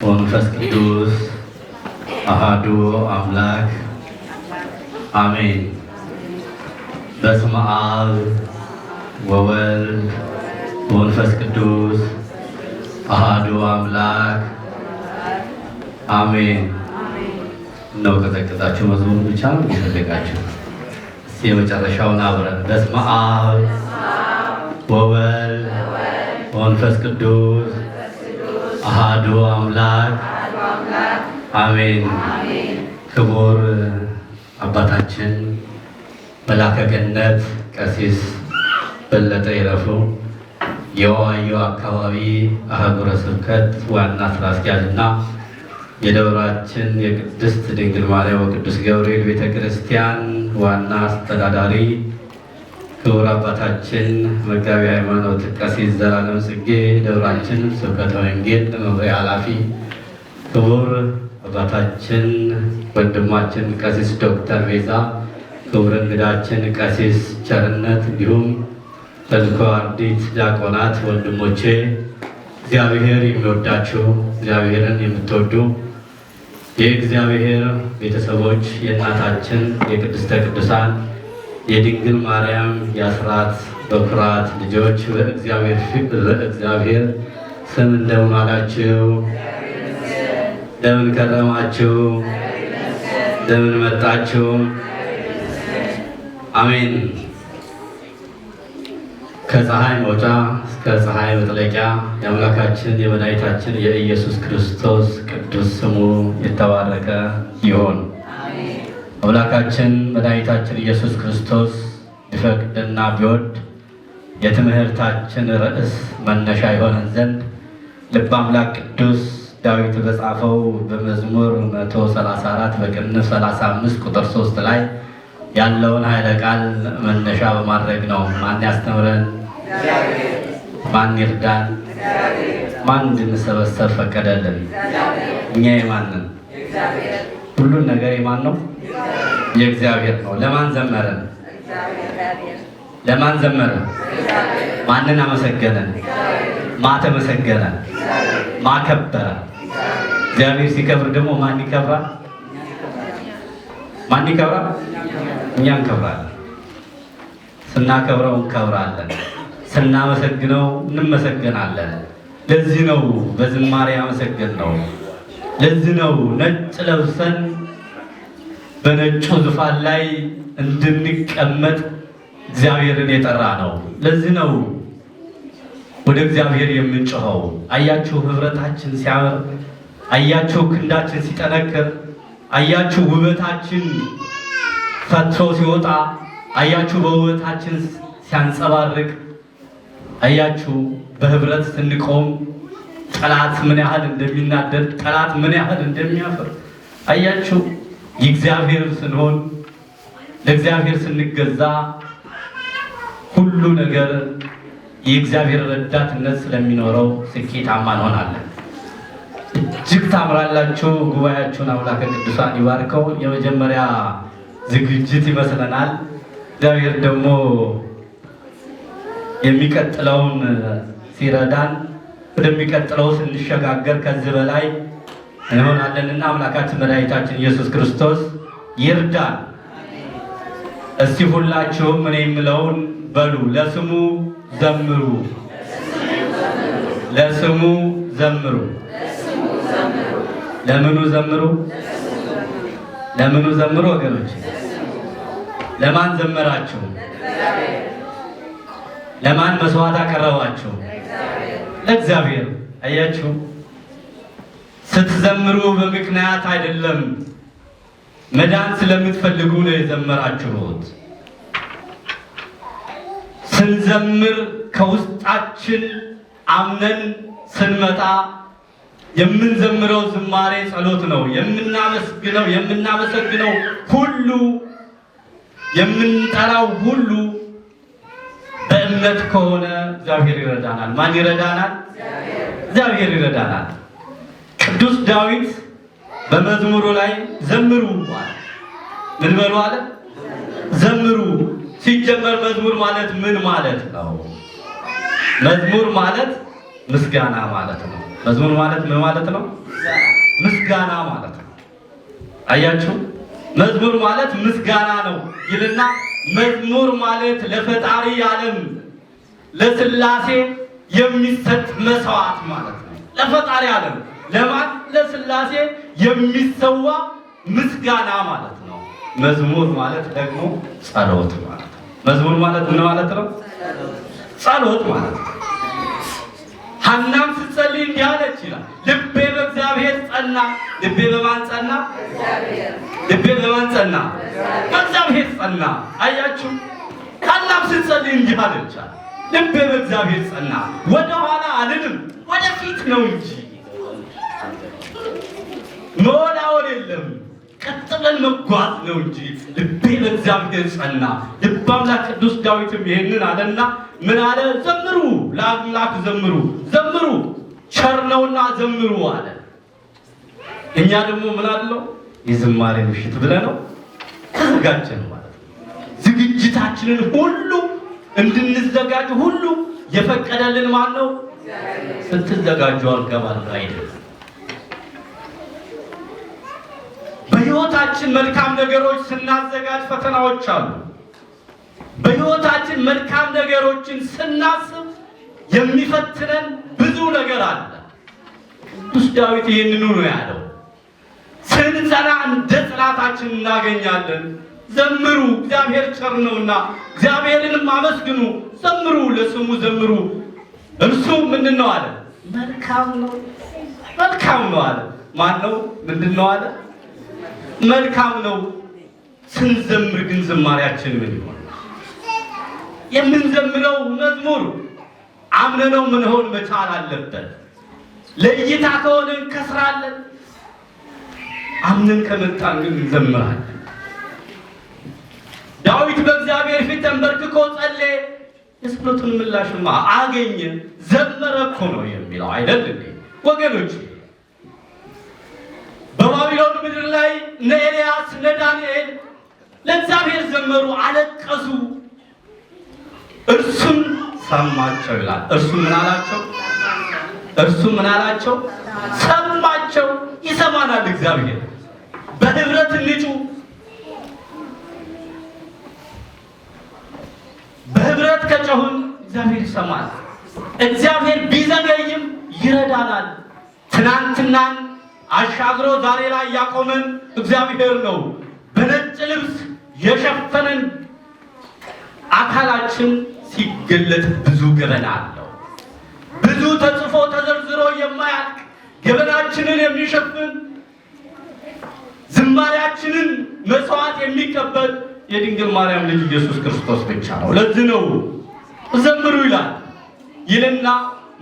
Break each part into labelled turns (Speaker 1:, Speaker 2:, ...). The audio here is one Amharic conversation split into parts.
Speaker 1: ወመንፈስ ቅዱስ አሐዱ አምላክ አሜን። በስመ አብ ወወልድ ወመንፈስ ቅዱስ አሐዱ አምላክ አሜን። ነው ከዘቀጣችሁ መዝሙር ብቻ ነው እየተደጋችሁ እስቲ የመጨረሻውን አብረን በስመ አብ ወወልድ ወመንፈስ ቅዱስ አሐዱ አምላክ አሜን። ክቡር አባታችን መላከ ገነት ቀሲስ በለጠ ይረፉ የዋዩ አካባቢ አህጉረ ስብከት ዋና ስራ አስኪያጅና የደብራችን የቅድስት ድንግል ማርያም ወቅዱስ ገብርኤል ቤተክርስቲያን ዋና አስተዳዳሪ ክቡር አባታችን መጋቢ ሃይማኖት ቀሲስ ዘላለም ጽጌ ደብራችን ስብከተ ወንጌል መምሪያ ኃላፊ፣ ክቡር አባታችን ወንድማችን ቀሲስ ዶክተር ቤዛ፣ ክቡር እንግዳችን ቀሲስ ቸርነት፣ እንዲሁም ተልእኮ አርዲት ዲያቆናት ወንድሞቼ፣ እግዚአብሔር የሚወዳችሁ እግዚአብሔርን የምትወዱ የእግዚአብሔር ቤተሰቦች የእናታችን የቅድስተ ቅዱሳን የድንግል ማርያም የአስራት በኩራት ልጆች በእግዚአብሔር ስም እንደምን አላችሁ? እንደምን ከረማችሁ? እንደምን መጣችሁ? አሜን። ከፀሐይ መውጫ እስከ ፀሐይ መጥለቂያ የአምላካችን የመድኃኒታችን የኢየሱስ ክርስቶስ ቅዱስ ስሙ የተባረከ ይሁን። አምላካችን መድኃኒታችን ኢየሱስ ክርስቶስ ቢፈቅድና ቢወድ የትምህርታችን ርዕስ መነሻ ይሆነን ዘንድ ልበ አምላክ ቅዱስ ዳዊት በጻፈው በመዝሙር 134 በቅንፍ 35 ቁጥር 3 ላይ ያለውን ኃይለ ቃል መነሻ በማድረግ ነው። ማን ያስተምረን? ማን ይርዳን? ማን እንድንሰበሰብ ፈቀደልን? እኛ የማንን? ሁሉን ነገር የማን ነው? የእግዚአብሔር ነው። ለማን ዘመረን? ለማን ዘመረን? ማንን አመሰገነን? ማተመሰገነ? ማከበረ? እግዚአብሔር ሲከብር ደግሞ ማን ይከብራል? ማን ይከብራል? እኛ እንከብራለን። ስናከብረው እንከብራለን፣ ስናመሰግነው እንመሰገናለን። ለዚህ ነው በዝማሬ ያመሰገን ነው። ለዚህ ነው ነጭ ለብሰን በነጩ ዙፋን ላይ እንድንቀመጥ እግዚአብሔርን የጠራ ነው። ለዚህ ነው ወደ እግዚአብሔር የምንጮኸው። አያችሁ ህብረታችን ሲያምር፣ አያችሁ ክንዳችን ሲጠነክር፣ አያችሁ ውበታችን ፈትሮ ሲወጣ፣ አያችሁ በውበታችን ሲያንጸባርቅ፣ አያችሁ በህብረት ስንቆም ጠላት ምን ያህል እንደሚናደድ፣ ጠላት ምን ያህል እንደሚያፍር አያችሁ። የእግዚአብሔር ስንሆን ለእግዚአብሔር ስንገዛ ሁሉ ነገር የእግዚአብሔር ረዳትነት ስለሚኖረው ስኬታማ እንሆናለን። እጅግ ታምራላችሁ። ጉባኤያችሁን አምላከ ቅዱሳን ይባርከው። የመጀመሪያ ዝግጅት ይመስለናል። እግዚአብሔር ደግሞ የሚቀጥለውን ሲረዳን ወደሚቀጥለው ስንሸጋገር ከዚህ በላይ እንሆናለንና አምላካችን መድኃኒታችን ኢየሱስ ክርስቶስ ይርዳን። እስቲ ሁላችሁም እኔ የምለውን በሉ። ለስሙ ዘምሩ፣ ለስሙ ዘምሩ። ለምኑ ዘምሩ? ለምኑ ዘምሩ? ወገኖች ለማን ዘመራችሁ? ለማን መስዋዕት አቀረባችሁ? ለእግዚአብሔር። አያችሁ፣ ስትዘምሩ በምክንያት አይደለም። መዳን ስለምትፈልጉ ነው የዘመራችሁት። ስንዘምር ከውስጣችን አምነን ስንመጣ የምንዘምረው ዝማሬ ጸሎት ነው። የምናመሰግነው ሁሉ የምንጠራው ሁሉ በእምነት ከሆነ እግዚአብሔር ይረዳናል። ማን ይረዳናል? እግዚአብሔር ይረዳናል። ቅዱስ ዳዊት በመዝሙሩ ላይ ዘምሩ አለ። ምን በሉ አለ? ዘምሩ። ሲጀመር መዝሙር ማለት ምን ማለት ነው? መዝሙር ማለት ምስጋና ማለት ነው። መዝሙር ማለት ምን ማለት ነው? ምስጋና ማለት ነው። አያችሁ፣ መዝሙር ማለት ምስጋና ነው ይልና መዝሙር ማለት ለፈጣሪ ዓለም ለሥላሴ የሚሰጥ መስዋዕት ማለት ነው። ለፈጣሪ ዓለም ለማን? ለሥላሴ የሚሰዋ ምስጋና ማለት ነው። መዝሙር ማለት ደግሞ ጸሎት ማለት ነው። መዝሙር ማለት ምን ማለት ነው? ጸሎት ማለት ነው። ሐናም ስትጸልይ እንዲህ አለች ይላል፣ ልቤ በእግዚአብሔር ጸና። ልቤ በማን ጸና? ልቤ በማን ጸና? በእግዚአብሔር ጸና። አያችሁ፣ ሐናም ስትጸልይ እንዲህ አለች፣ ልቤ በእግዚአብሔር ጸና፣ ወደ ኋላ አልልም ወደፊት ነው እንጂ መወላወል የለም፣ ቀጥ ብለን መጓዝ ነው እንጂ ልቤ በእግዚአብሔር ጸና። ልበ አምላክ ቅዱስ ዳዊትም ይሄንን አለና ምን አለ? ዘምሩ ለአምላክ ዘምሩ፣ ዘምሩ ቸር ነውና ዘምሩ አለ። እኛ ደግሞ ምን አለው? የዝማሬ ምሽት ብለነው ተዘጋጀን ማለት ነው። ዝግጅታችንን ሁሉ እንድንዘጋጅ ሁሉ የፈቀደልን ማን ነው? ስትዘጋጁ አልገባል አይደለም። በሕይወታችን መልካም ነገሮች ስናዘጋጅ ፈተናዎች አሉ። በሕይወታችን መልካም ነገሮችን ስናስብ የሚፈትነን ብዙ ነገር አለ። ቅዱስ ዳዊት ይህንኑ ነው ያለው። ስንጸና እንደ ጽናታችን እናገኛለን። ዘምሩ እግዚአብሔር ቸር ነውና፣ እግዚአብሔርንም አመስግኑ፣ ዘምሩ ለስሙ ዘምሩ፣ እርሱ ምንድን ነው አለ? መልካም ነው። መልካም ነው አለ። ማን ነው? ምንድን ነው አለ? መልካም ነው። ስንዘምር ግን ዝማሬያችን ምን ይሆን? የምንዘምረው መዝሙር አምነነው ምን ሆን መቻል አለበት። ለእይታ ከሆነ እንከስራለን፣ አምነን ከመጣን ግን እንዘምራለን። ዳዊት በእግዚአብሔር ፊት ተንበርክኮ ጸለየ፣ የጸሎቱን ምላሽማ አገኘ። ዘመረ እኮ ነው የሚለው አይደል እንዴ ወገኖች? በባቢሎን ምድር ላይ እነ ኤልያስ እነ ዳንኤል ለእግዚአብሔር ዘመሩ፣ አለቀሱ። እርሱም ሰማቸው ይላል። እርሱ ምን አላቸው? እርሱ ምን አላቸው? ሰማቸው። ይሰማናል እግዚአብሔር። በህብረት እንጩ፣ በህብረት ከጮህን እግዚአብሔር ይሰማል። እግዚአብሔር ቢዘገይም ይረዳናል። ትናንትናን አሻግሮ ዛሬ ላይ ያቆመን እግዚአብሔር ነው። በነጭ ልብስ የሸፈነን አካላችን ሲገለጥ ብዙ ገበና አለው። ብዙ ተጽፎ ተዘርዝሮ የማያልቅ ገበናችንን የሚሸፍን ዝማሬያችንን መስዋዕት የሚቀበል የድንግል ማርያም ልጅ ኢየሱስ ክርስቶስ ብቻ ነው። ለዚህ ነው ዘምሩ ይላል ይልና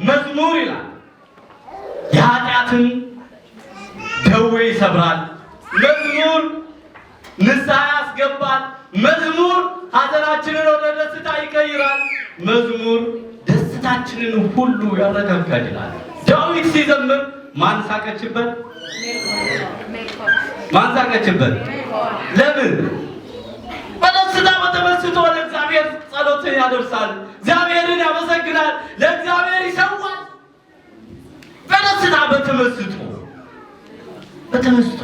Speaker 1: መዝሙር ይላል የኃጢአትን ደዌ ይሰብራል። መዝሙር ንስሐ ያስገባል። መዝሙር ሐዘናችንን ወደ ደስታ ይቀይራል። መዝሙር ደስታችንን ሁሉ ያረጋጋል ይላል። ዳዊት ሲዘምር ማን ሳቀችበት? ማን ሳቀችበት? ለምን? በደስታ በተመስጦ ለእግዚአብሔር ጸሎትን ያደርሳል። እግዚአብሔርን ያመሰግናል። ለእግዚአብሔር ይሰዋል። በደስታ በተመስጦ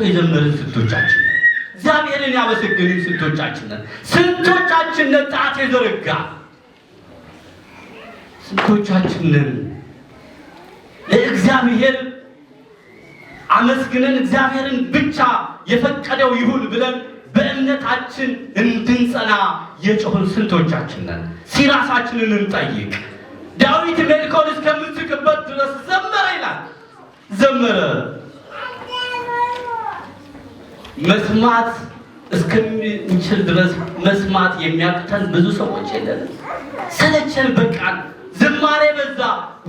Speaker 1: የዘመርን ስንቶቻችን ነን? እግዚአብሔርን ያመሰግንን ስንቶቻችን ነን? ስንቶቻችን ነን ጣት የዘረጋ? ስንቶቻችን ነን ለእግዚአብሔር አመስግነን እግዚአብሔርን ብቻ የፈቀደው ይሁን ብለን በእምነታችን እንድንጸና የጮህን ስንቶቻችን ነን? ሲራሳችንን እንጠይቅ። ዳዊት ሜልኮል እስከምትስቅበት ድረስ ዘመረ ይላል። ዘመረ። መስማት እስከምንችል ድረስ መስማት የሚያቅተን ብዙ ሰዎች የለንም። ሰለቸን፣ በቃን። ዝማሬ በዛ፣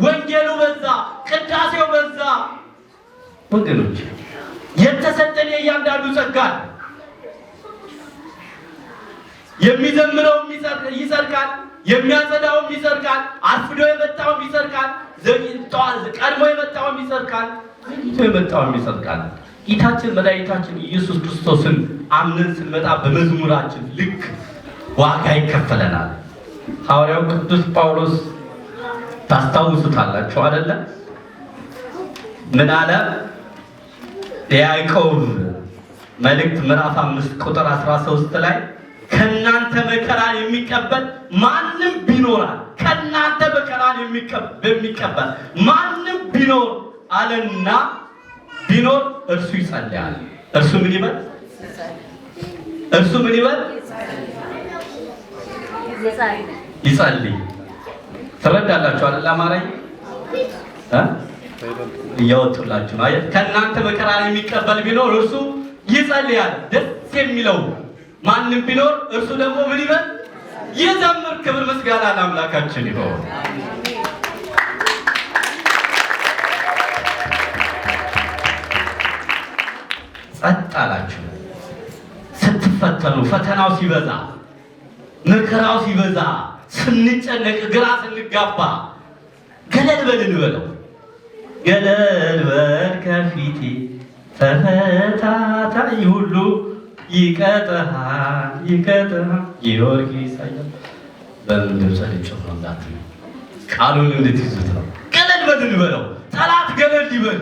Speaker 1: ወንጌሉ በዛ፣ ቅዳሴው በዛ። ወገኖች የተሰጠን የእያንዳንዱ ጸጋ የሚዘምረውም ይሰርቃል፣ የሚያጸዳውም ይሰርቃል፣ አርፍዶ የመጣውም ይሰርቃል፣ ቀድሞ የመጣውም ይሰርቃል፣ ዘግይቶ የመጣውም ይሰርቃል። ጌታችን መድኃኒታችን ኢየሱስ ክርስቶስን አምነን ስንመጣ በመዝሙራችን ልክ ዋጋ ይከፈለናል። ሐዋርያው ቅዱስ ጳውሎስ ታስታውሱታላችሁ አይደለ? ምን አለ? የያዕቆብ መልእክት ምዕራፍ 5 ቁጥር 13 ላይ ከናንተ መከራ የሚቀበል ማንም ቢኖራል፣ ከናንተ መከራ የሚቀበል ማንም ቢኖር አለና ቢኖር እርሱ ይጸልያል። እርሱ ምን ይበል? እርሱ ምን ይበል? ይጸልይ። ትረዳላችሁ አይደል? አማርኛ እያወጡላችሁ ነው። ከናንተ መከራ የሚቀበል ቢኖር እርሱ ይጸልያል። ደስ የሚለው ማንም ቢኖር እርሱ ደግሞ ምን ይበል? ይዘምር። ክብር ምስጋና ለአምላካችን ይሁን። ጸጥ አላችሁ ስትፈተኑ፣ ፈተናው ሲበዛ፣ መከራው ሲበዛ፣ ስንጨነቅ፣ ግራ ስንጋባ ገለል በል እንበለው። ገለል በል ከፊቴ ተፈታታይ ሁሉ ይቀጥሃል ይቀጥሃል። ጊዮርጊስ አየህ በምድር ጸልጮ መምጣት ነው። ቃሉን እንድትይዙት ነው። ገለል በል እንበለው። ጠላት ገለል ይበል።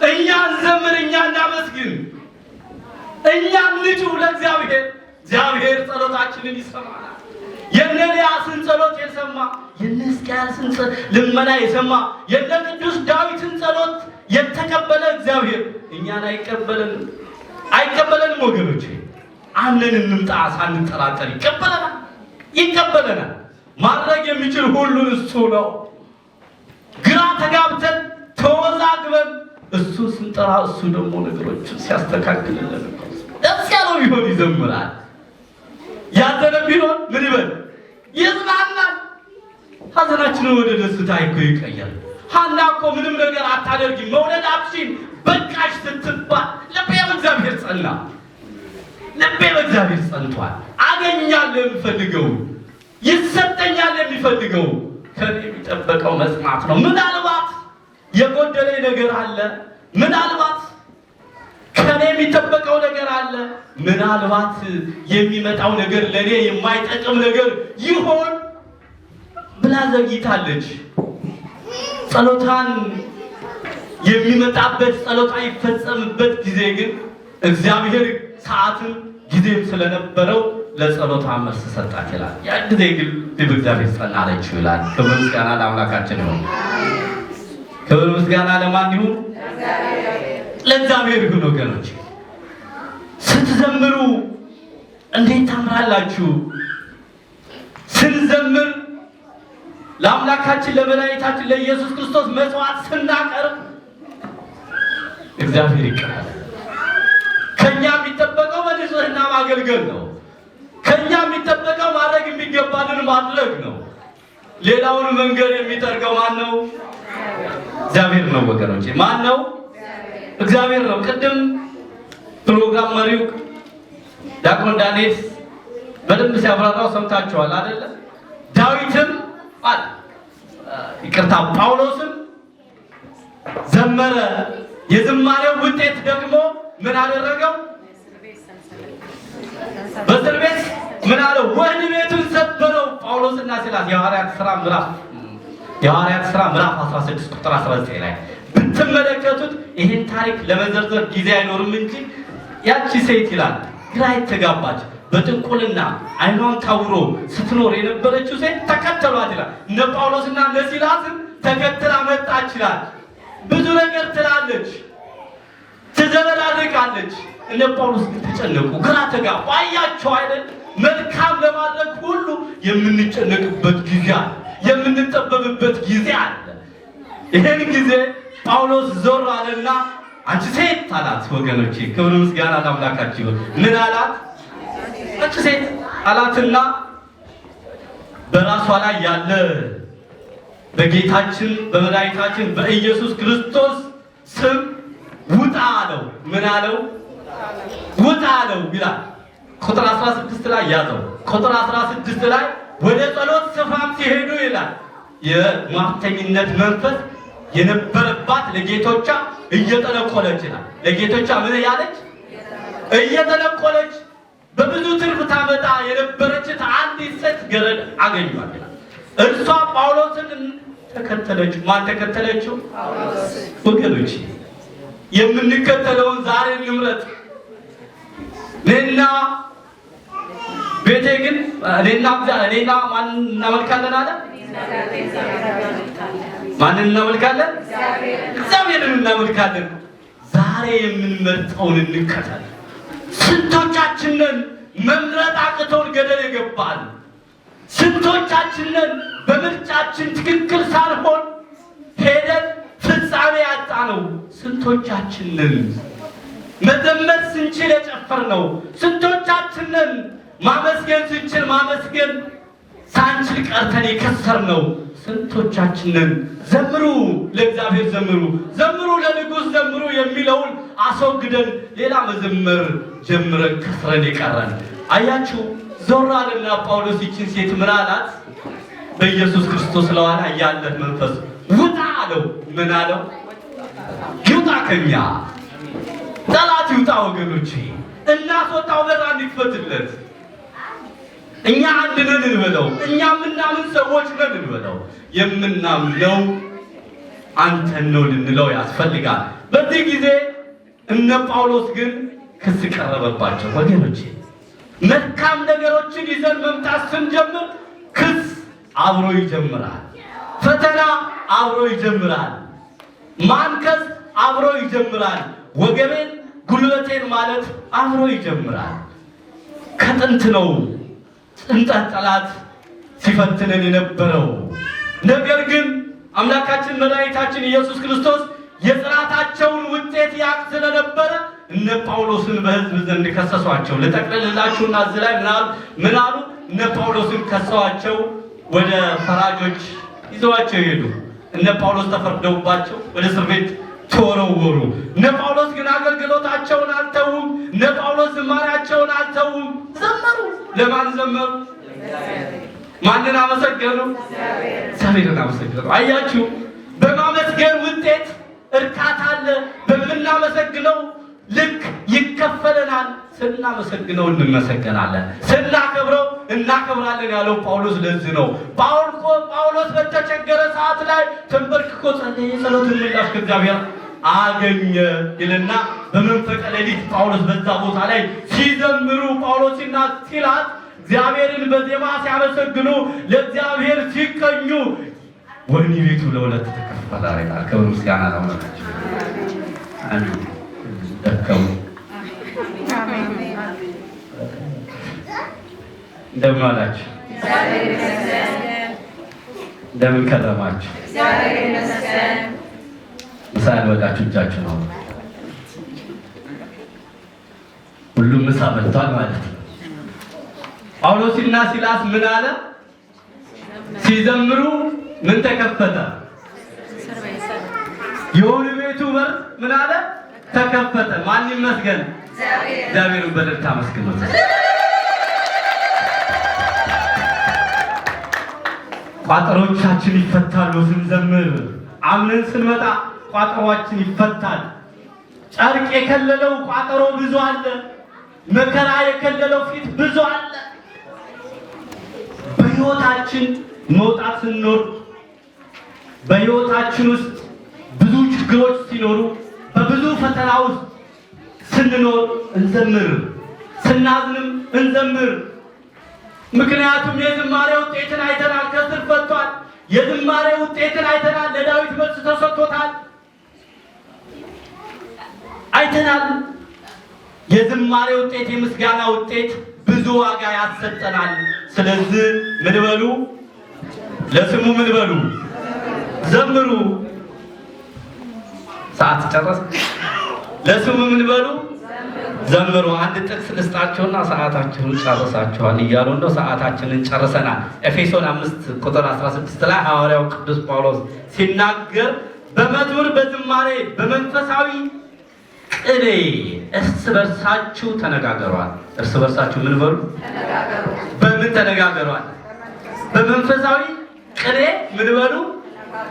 Speaker 1: እኛ እንዘምር፣ እኛ እናመስግን፣ እኛ እንጩህ ለእግዚአብሔር። እግዚአብሔር ጸሎታችንን ይሰማናል። የነ ኤልያስን ጸሎት የሰማ፣ የነ ሕዝቅያስን ልመና የሰማ፣ የነ ቅዱስ ዳዊትን ጸሎት የተቀበለ እግዚአብሔር እኛን አይቀበለንም? አይቀበለንም ወገኖቼ። አምነን እንምጣ ሳንጠራጠር ይቀበለናል፣ ይቀበለናል። ማድረግ የሚችል ሁሉን እሱ ነው። ግራ ተጋብተን ተወዛግበን እሱ ስንጠራ እሱ ደግሞ ነገሮችን ሲያስተካክልልን ደስ ያለው ቢሆን ይዘምራል። ያዘነ ቢሆን ምን ይበል? ይጽናናል። ሐዘናችንን ወደ ደስታ እኮ ይቀየራል። ሐና እኮ ምንም ነገር አታደርጊም መውለድ አትችይም በቃሽ ስትባል ልቤ በእግዚአብሔር ጸና፣ ልቤ በእግዚአብሔር ጸንቷል። አገኛለሁ የምፈልገው፣ ይሰጠኛል የሚፈልገው። ከኔ የሚጠበቀው መስማት ነው። ምናልባት የጎደለኝ ነገር አለ፣ ምናልባት ከኔ የሚጠበቀው ነገር አለ፣ ምናልባት የሚመጣው ነገር ለኔ የማይጠቅም ነገር ይሆን ብላ ዘግይታለች። ጸሎታን የሚመጣበት ጸሎታ ይፈጸምበት ጊዜ ግን እግዚአብሔር ሰዓትን ጊዜም ስለነበረው ለጸሎታ መልስ ሰጣት ይላል። ያ ጊዜ ግን በእግዚአብሔር ጸናለች ይላል። ክብር ምስጋና ለአምላካችን ይሁን። ክብር ምስጋና ለማን ይሁን? ለእግዚአብሔር ይሁን። ወገኖች ስትዘምሩ እንዴት ታምራላችሁ! ስንዘምር ለአምላካችን ለመድኃኒታችን ለኢየሱስ ክርስቶስ መስዋዕት ስናቀርብ እግዚአብሔር ይቀበላል። ከኛ የሚጠበቀው በንጽህና ማገልገል ነው። ከኛ የሚጠበቀው ማድረግ የሚገባንን ማድረግ ነው። ሌላውን መንገድ የሚጠርገው ማን ነው? እግዚአብሔር ነው ወገኖቼ። ማን ነው? እግዚአብሔር ነው። ቅድም ፕሮግራም መሪው ዲያቆን ዳንኤል በደንብ ሲያብራራው ሰምታችኋል አይደለ? ዳዊትም ይቅርታ ጳውሎስም ዘመረ። የዝማሬው ውጤት ደግሞ ምን አደረገው? በእስር ቤት ምን አለው? ወህኒ ቤቱን ሰበረው። ጳውሎስና ሲላስ የሐዋርያት ሥራ ምዕራፍ 16 ቁጥር 19 ላይ ብትመለከቱት ይህን ታሪክ ለመዘርዘር ጊዜ አይኖርም እንጂ ያቺ ሴት ይላል ግራ የተጋባች በጥንቁልና አይኗን ታውሮ ስትኖር የነበረችው ሴት ተከተሏት ይላል። እነ ጳውሎስና እነ ሲላስን ተከትላ መጣች ይላል። ብዙ ነገር ትላለች፣ ትዘበራርቃለች። እነ ጳውሎስ ግን ተጨነቁ፣ ግራ ተጋቡ። አያቸው አይደል? መልካም ለማድረግ ሁሉ የምንጨነቅበት ጊዜ አለ፣ የምንጠበብበት ጊዜ አለ። ይሄን ጊዜ ጳውሎስ ዞር አለና አንቺ ሴት አላት። ወገኖቼ ክብር ምስጋና ለአምላካችን ይሁን። ምን አላት? አንቺ ሴት አላትና በራሷ ላይ ያለ በጌታችን በመድኃኒታችን በኢየሱስ ክርስቶስ ስም ውጣ አለው። ምን አለው? ውጣ አለው ይላል። ቁጥር 16 ላይ ያዘው። ቁጥር 16 ላይ ወደ ጸሎት ስፍራም ሲሄዱ ይላል የሟርተኝነት መንፈስ የነበረባት ለጌቶቿ እየጠነቆለች ይላል። ለጌቶቿ ምን ያለች? እየጠነቆለች በብዙ ትርፍ ታመጣ የነበረች አንዲት ሴት ገረድ አገኟት ይላል። እርሷ ጳውሎስን ተከተለችው። ማን ተከተለችው? ወገኖች የምንከተለውን ዛሬ እንምረጥ። እኔና ቤቴ ግን እኔና ማን እናመልካለን አለ? ማንን እናመልካለን? እግዚአብሔርን እናመልካለን። ዛሬ የምንመርጠውን እንከተል። ስንቶቻችንን መምረጥ አቅቶን ገደል የገባን? ስንቶቻችንን በምርጫችን ትክክል ሳልሆን ሄደን ፍጻሜ ያጣ ነው? ስንቶቻችንን መዘመር ስንችል የጨፈር ነው? ስንቶቻችንን ማመስገን ስንችል ማመስገን ሳንችል ቀርተን የከሰር ነው? ስንቶቻችንን ዘምሩ ለእግዚአብሔር ዘምሩ፣ ዘምሩ ለንጉሥ ዘምሩ የሚለውን አስወግደን ሌላ መዘመር ጀምረን ከስረን የቀረን? አያችሁ፣ ዞር አለና ጳውሎስ ይችን ሴት ምን አላት? በኢየሱስ ክርስቶስ ለዋላ ያለህ መንፈስ ውጣ አለው። ምን አለው? ይውጣ ከኛ ጠላት ይውጣ። ወገኖቼ እናስወጣው፣ በር እንክፈትለት። እኛ አንድ ነን እንበለው፣ እኛ የምናምን ሰዎች ነን እንበለው። የምናምነው አንተን ነው ልንለው ያስፈልጋል። በዚህ ጊዜ እነ ጳውሎስ ግን ክስ ቀረበባቸው። ወገኖቼ መልካም ነገሮችን ይዘን መምጣት ስንጀምር ክስ አብሮ ይጀምራል፣ ፈተና አብሮ ይጀምራል፣ ማንከስ አብሮ ይጀምራል፣ ወገቤን ጉልበቴን ማለት አብሮ ይጀምራል። ከጥንት ነው ጠላት ሲፈትነን የነበረው። ነገር ግን አምላካችን መድኃኒታችን ኢየሱስ ክርስቶስ የጽናታቸውን ውጤት ያውቅ ስለነበረ እነ ጳውሎስን በሕዝብ ዘንድ ከሰሷቸው። ልጠቅልላችሁና እዚህ ላይ ምን አሉ? እነ ጳውሎስን ከሰዋቸው ወደ ፈራጆች ይዘዋቸው ሄዱ። እነ ጳውሎስ ተፈርደውባቸው ወደ እስር ቤት ተወረወሩ። እነ ጳውሎስ ግን አገልግሎታቸውን አልተውም። እነ ጳውሎስ ዝማሬያቸውን አልተውም። ዘመሩ። ለማን ዘመሩ? ማንን አመሰገኑ? እግዚአብሔርን አመሰገኑ። አያችሁ፣ በማመስገን ውጤት እርካታ አለ። በምናመሰግነው ልክ ይከፈለናል። ስናመሰግነው እንመሰገናለን፣ ስናከብረው እናከብራለን ያለው ጳውሎስ ለዚህ ነው። ጳውሎስ በተቸገረ ሰዓት ላይ ተንበርክኮ ጸለየ። የጸሎትን ምላሽ ከእግዚአብሔር አገኘ ይልና በመንፈቀ ሌሊት ጳውሎስ በዛ ቦታ ላይ ሲዘምሩ ጳውሎስና ሲላስ እግዚአብሔርን በዜማ ሲያመሰግኑ ለእግዚአብሔር ሲቀኙ ወህኒ ቤቱ ለሁለት ተከፈለ ይላል። ክብር ምስጋና ለአምላካችን። አሜን። ደከሙ። እንደምን ዋላችሁ? እንደምን ከረማችሁ? ምሳ ያልበላችሁ እጃችሁ ነው። ሁሉም ምሳ በልቷል ማለት ነው። ጳውሎስና ሲላስ ምን አለ? ሲዘምሩ ምን ተከፈተ? የወህኒ ቤቱ በር ምን አለ? ተከፈተ። ማን ይመስገን? እግዚአብሔርን በደስታ አመስግኑት። ቋጠሮቻችን ይፈታሉ ስንዘምር። አምነን ስንመጣ ቋጠሮቻችን ይፈታል። ጨርቅ የከለለው ቋጠሮ ብዙ አለ። መከራ የከለለው ፊት ብዙ አለ። በሕይወታችን መውጣት ስንኖር፣ በሕይወታችን ውስጥ ብዙ ችግሮች ሲኖሩ፣ በብዙ ፈተና ውስጥ ስንኖር እንዘምር፣ ስናዝንም እንዘምር። ምክንያቱም የዝማሬ ውጤትን አይተናል። ከስር ፈቷል። የዝማሬ ውጤትን አይተናል። ለዳዊት መልስ ተሰጥቶታል። አይተናል። የዝማሬ ውጤት፣ የምስጋና ውጤት ብዙ ዋጋ ያሰጠናል። ስለዚህ ምን በሉ? ለስሙ ምን በሉ? ዘምሩ። ሰዓት ጨረስ። ለስሙ ምን በሉ? ዘምሩ። አንድ ጥቅስ ልስጣችሁና ሰዓታችሁን ጨርሳችኋል እያሉ ነው። ሰዓታችንን ጨርሰናል። ኤፌሶን 5:16 ላይ ሐዋርያው ቅዱስ ጳውሎስ ሲናገር በመዝሙር በዝማሬ በመንፈሳዊ ቅኔ እርስ በርሳችሁ ተነጋገሯል። እርስ በርሳችሁ ምን በሉ? ተነጋገሩ። በምን ተነጋገሯል? በመንፈሳዊ ቅኔ ምን በሉ?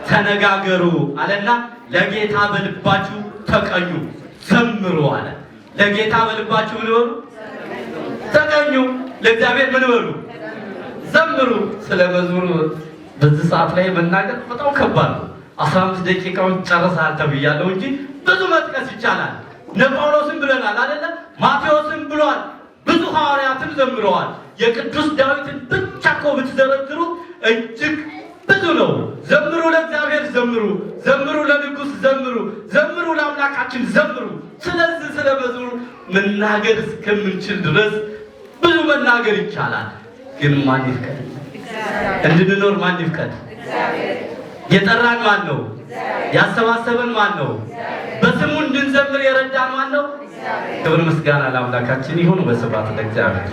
Speaker 1: ተነጋገሩ አለና ለጌታ በልባችሁ ተቀኙ ዘምሩ አለ። ለጌታ በልባችሁ ምን በሉ? ተቀኙ። ለእግዚአብሔር ምን በሉ? ዘምሩ። ስለ መዝሙሩ በዚህ ሰዓት ላይ መናገር በጣም ከባድ ነው። 15 ደቂቃውን ጨርሰሃል ተብያለሁ እንጂ ብዙ መጥቀስ ይቻላል። እነ ጳውሎስም ብለናል አይደለ? ማቴዎስም ብሏል። ብዙ ሐዋርያትን ዘምረዋል። የቅዱስ ዳዊትን ብቻ እኮ ብትዘረዝሩ እጅግ ብዙ ነው። ዘምሩ ለእግዚአብሔር ዘምሩ፣ ዘምሩ ለንጉሥ ዘምሩ፣ ዘምሩ ለአምላካችን ዘምሩ። ስለዚህ ስለ መዝሙር መናገር እስከምንችል ድረስ ብዙ መናገር ይቻላል። ግን ማን ይፍቀድ? እንድንኖር ማን ይፍቀድ? የጠራን ማን ነው? ያሰባሰበን ማን ነው? በስሙ እንድንዘምር የረዳን ማን ነው? ክብር ምስጋና ለአምላካችን ይሁን። በስብሐት ለእግዚአብሔር።